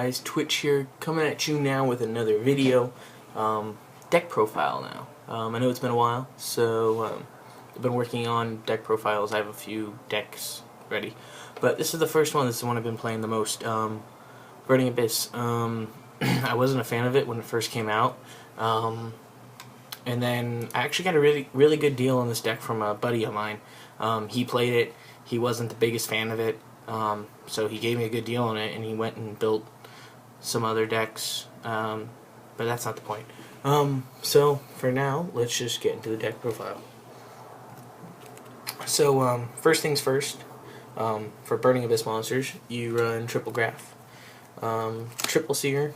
guys, Twitch here, coming at you now with another video. Deck profile now. I know it's been a while, so I've been working on deck profiles. I have a few decks ready, but this is the first one. This is the one I've been playing the most. Burning Abyss. I wasn't a fan of it when it first came out, and then I actually got a really good deal on this deck from a buddy of mine. He played it. He wasn't the biggest fan of it. So he gave me a good deal on it, and he went and built some other decks, but that's not the point. So for now, let's just get into the deck profile. So first things first, for Burning Abyss monsters, you run triple Graph, triple Seer,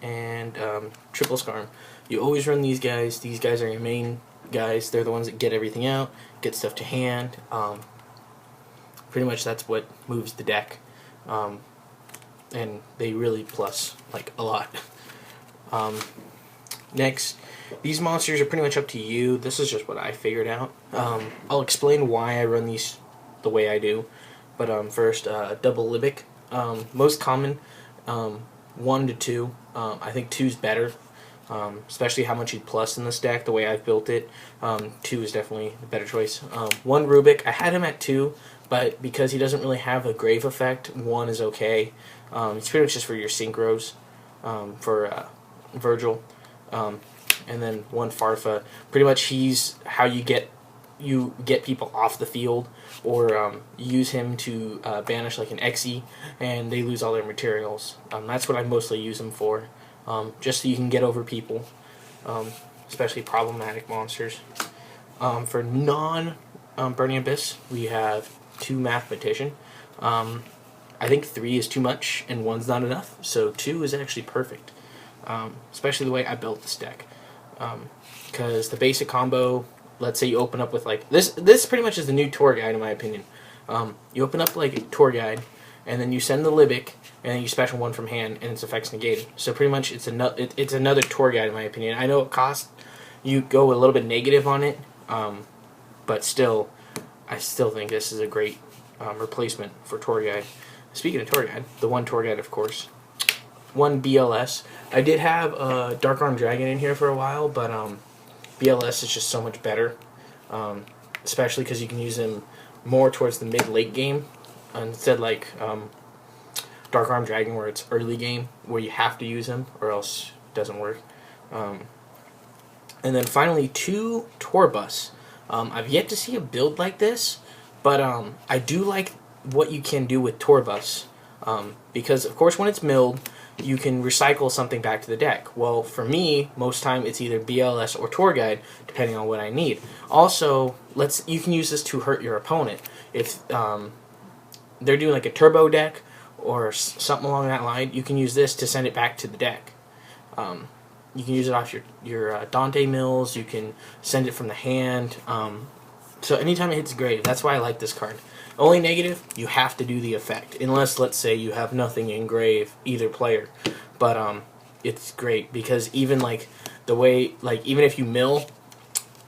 and triple Scarm. You always run these guys. These guys are your main guys. They're the ones that get everything out, get stuff to hand. Pretty much that's what moves the deck, and they really plus like a lot. Next, these monsters are pretty much up to you. This is just what I figured out. I'll explain why I run these the way I do, but first, double Libic. Most common, 1 to 2. I think 2's better, especially how much you'd plus in this deck. The way I've built it, 2 is definitely the better choice. 1 Rubik. I had him at 2. But because he doesn't really have a grave effect, 1 is okay. It's pretty much just for your synchros, for Virgil. And then 1 Farfa. Pretty much he's how you get people off the field, or use him to banish like an Xe, and they lose all their materials. That's what I mostly use him for, just so you can get over people, especially problematic monsters. For non-Burning Abyss, we have 2 Mathematician. I think 3 is too much and 1's not enough, so 2 is actually perfect, especially the way I built this deck, because the basic combo, let's say you open up with like this pretty much is the new tour guide in my opinion. You open up like a tour guide, and then you send the Libic, and then you special 1 from hand, and its effects negated. So pretty much it's another tour guide in my opinion. I know it costs, you go a little bit negative on it, but still, I still think this is a great replacement for Tour Guide. Speaking of Tour Guide, the 1 Tour Guide, of course. 1 BLS. I did have a Dark Arm Dragon in here for a while, but BLS is just so much better, especially because you can use him more towards the mid-late game, instead like Dark Arm Dragon where it's early game, where you have to use him or else it doesn't work. And then finally 2 Tour Bus. I've yet to see a build like this, but I do like what you can do with Tour Bus, because of course when it's milled, you can recycle something back to the deck. Well, for me, most time it's either BLS or Tour Guide, depending on what I need. Also, you can use this to hurt your opponent. If they're doing like a turbo deck or something along that line, you can use this to send it back to the deck. You can use it off your Dante mills. You can send it from the hand. So anytime it hits grave, that's why I like this card. Only negative, you have to do the effect, unless let's say you have nothing in grave, either player. But it's great because even like the way, like even if you mill,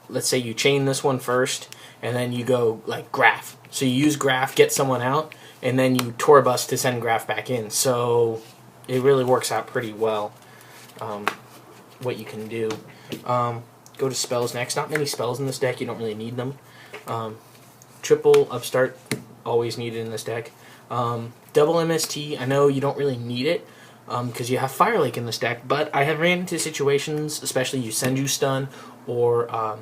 let's say you chain this one first, and then you go like Graph. So you use Graph, get someone out, and then you Tour Bus to send Graph back in. So it really works out pretty well. What you can do. Go to spells next. Not many spells in this deck. You don't really need them. Triple Upstart, always needed in this deck. Double MST, I know you don't really need it because you have Fire Lake in this deck, but I have ran into situations, especially you Senju Stun, or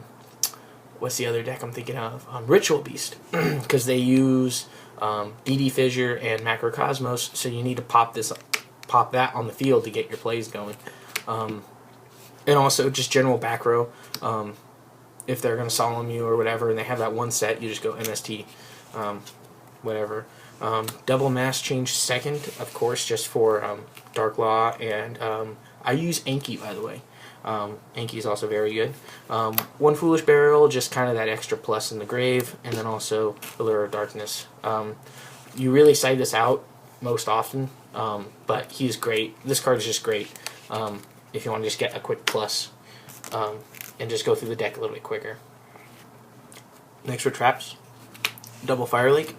what's the other deck I'm thinking of? Ritual Beast, because they use DD Fissure and Macrocosmos, so you need to pop that on the field to get your plays going. And also just general back row. If they're going to solemn you or whatever, and they have that 1 set, you just go MST, whatever. Double Mass Change second, of course, just for Dark Law, and I use Enki, by the way. Enki is also very good. 1 Foolish Burial, just kind of that extra plus in the grave, and then also Allure of Darkness. You really side this out most often, but he's great. This card is just great. If you want to just get a quick plus, and just go through the deck a little bit quicker. Next for traps, double Fire Lake.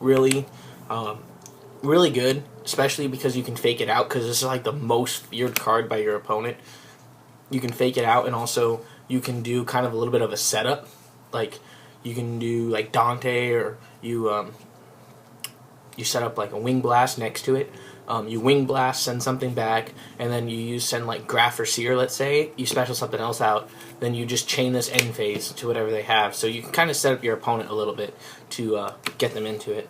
Really, Really good, especially because you can fake it out, because this is like the most feared card by your opponent. You can fake it out, and also you can do kind of a little bit of a setup. Like, you can do like Dante, or you set up like a wing blast next to it. You wing blast, send something back, and then you send like Graph or Seer, let's say. You special something else out, then you just chain this end phase to whatever they have. So you can kind of set up your opponent a little bit to get them into it.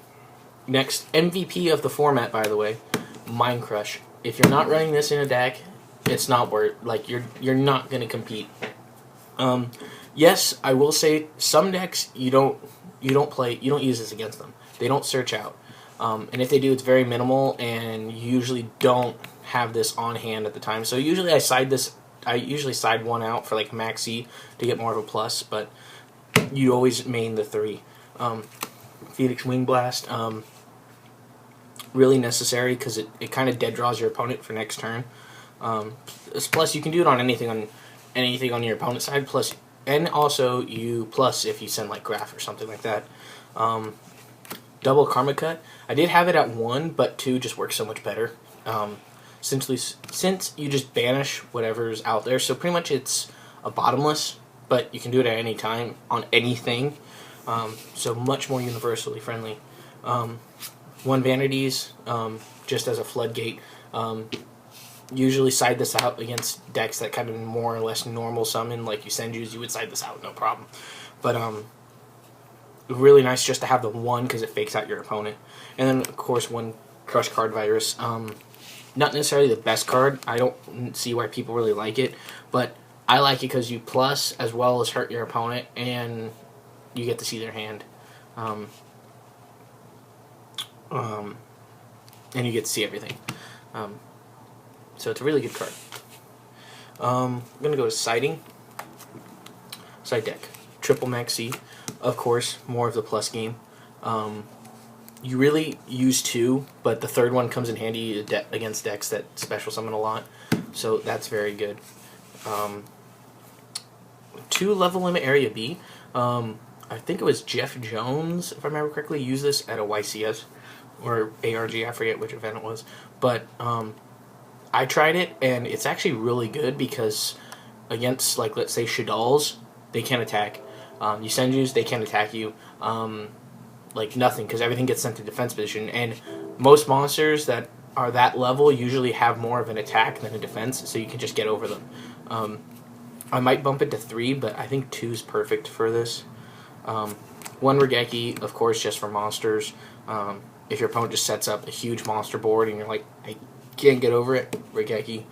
Next, MVP of the format, by the way, Mind Crush. If you're not running this in a deck, it's not worth, like, you're not going to compete. Yes, I will say some decks you don't use this against them. They don't search out. And if they do, it's very minimal, and you usually don't have this on hand at the time. So usually I usually side one out for like maxi to get more of a plus, but you always main the 3. Phoenix Wing Blast, really necessary because it kind of dead draws your opponent for next turn. Plus, you can do it on anything on your opponent's side. Plus, and also plus if you send like Graph or something like that. Double Karma Cut. I did have it at 1, but 2 just works so much better. Since you just banish whatever's out there, so pretty much it's a bottomless, but you can do it at any time on anything. So much more universally friendly. 1 Vanities, just as a floodgate. Usually side this out against decks that kind of more or less normal summon, like you Senjus, you would side this out, no problem. But really nice just to have the 1 because it fakes out your opponent. And then, of course, 1 Crush Card Virus. Not necessarily the best card. I don't see why people really like it, but I like it because you plus as well as hurt your opponent, and you get to see their hand. And you get to see everything. So it's a really good card. I'm going to go to Siding. Side deck. Triple Maxi. Of course, more of the plus game. You really use 2, but the 3rd one comes in handy against decks that special summon a lot. So that's very good. 2 Level Limit Area B. I think it was Jeff Jones, if I remember correctly, used this at a YCS or ARG, I forget which event it was. But I tried it, and it's actually really good because against, like, let's say Shadalls, they can't attack. You Senjus, they can't attack you. Like nothing, because everything gets sent to defense position. And most monsters that are that level usually have more of an attack than a defense, so you can just get over them. I might bump it to 3, but I think 2 is perfect for this. 1 Regeki, of course, just for monsters. If your opponent just sets up a huge monster board and you're like, I can't get over it, Regeki.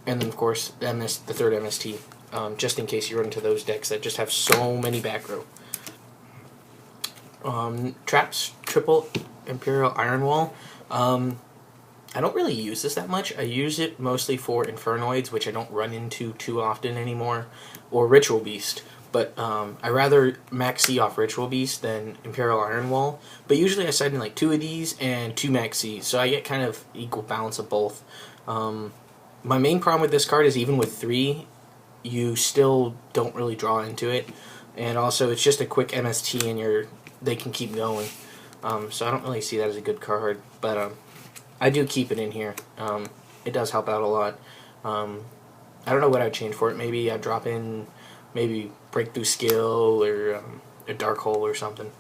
And then, of course, the 3rd MST, just in case you run into those decks that just have so many back row. Traps, Triple Imperial Iron Wall. I don't really use this that much. I use it mostly for Infernoids, which I don't run into too often anymore, or Ritual Beast. But I rather Maxi off Ritual Beast than Imperial Iron Wall. But usually I side in like 2 of these and 2 Maxi, so I get kind of equal balance of both. My main problem with this card is even with 3, you still don't really draw into it. And also, it's just a quick MST and they can keep going. So I don't really see that as a good card. But I do keep it in here. It does help out a lot. I don't know what I'd change for it. Maybe I'd drop in maybe Breakthrough Skill or a Dark Hole or something.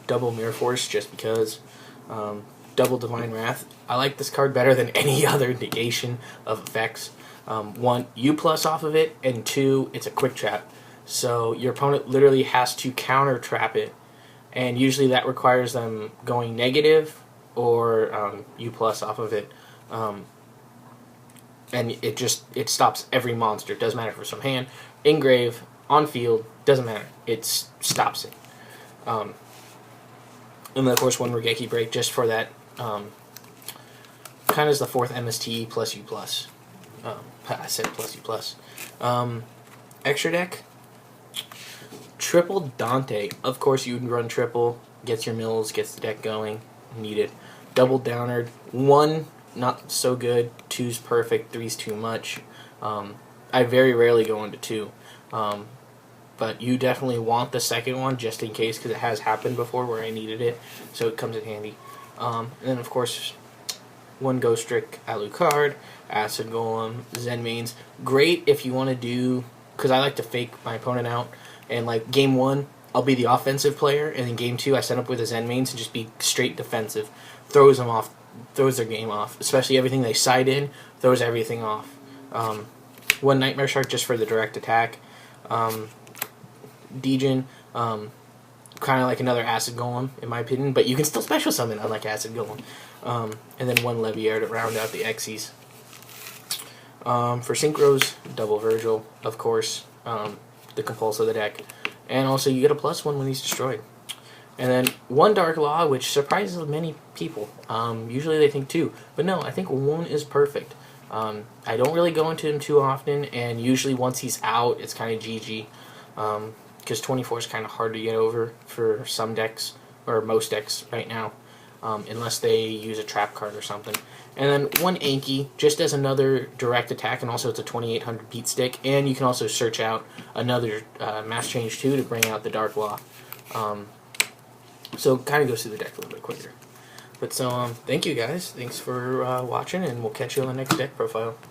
Double Mirror Force just because. Double Divine Wrath. I like this card better than any other negation of effects. 1, U plus off of it, and 2, it's a quick trap. So your opponent literally has to counter trap it, and usually that requires them going negative or U plus off of it. And it stops every monster. It doesn't matter if it's from hand, in grave, on field, doesn't matter. It stops it. And then of course 1 Regeki Break just for that. Kind of is the 4th MST plus U plus. I said plus U plus. Extra deck. Triple Dante. Of course you would run triple. Gets your mills, gets the deck going. Need it. Double Downard. 1, not so good. 2's perfect. 3's too much. I very rarely go into 2. But you definitely want the second one just in case, because it has happened before where I needed it. So it comes in handy. And then, of course, one Ghost Trick Alucard, Acid Golem, Zen Mains. Great if you want to do, because I like to fake my opponent out, and like game 1, I'll be the offensive player, and then game 2, I set up with a Zen Mains and just be straight defensive. Throws them off, throws their game off, especially everything they side in, throws everything off. One Nightmare Shark just for the direct attack. Dejin, kind of like another Acid Golem, in my opinion, but you can still special summon, unlike Acid Golem. And then one Leviair to round out the Xyz. For Synchros, double Virgil, of course, the Compulse of the deck. And also you get a +1 when he's destroyed. And then one Dark Law, which surprises many people. Usually they think 2, but no, I think 1 is perfect. I don't really go into him too often, and usually once he's out, it's kind of GG. Because 24 is kind of hard to get over for some decks, or most decks right now, unless they use a trap card or something. And then one Anki, just as another direct attack, and also it's a 2800 beat stick, and you can also search out another Mass Change 2 to bring out the Dark Law. So it kind of goes through the deck a little bit quicker. But so, thank you guys. Thanks for watching, and we'll catch you on the next deck profile.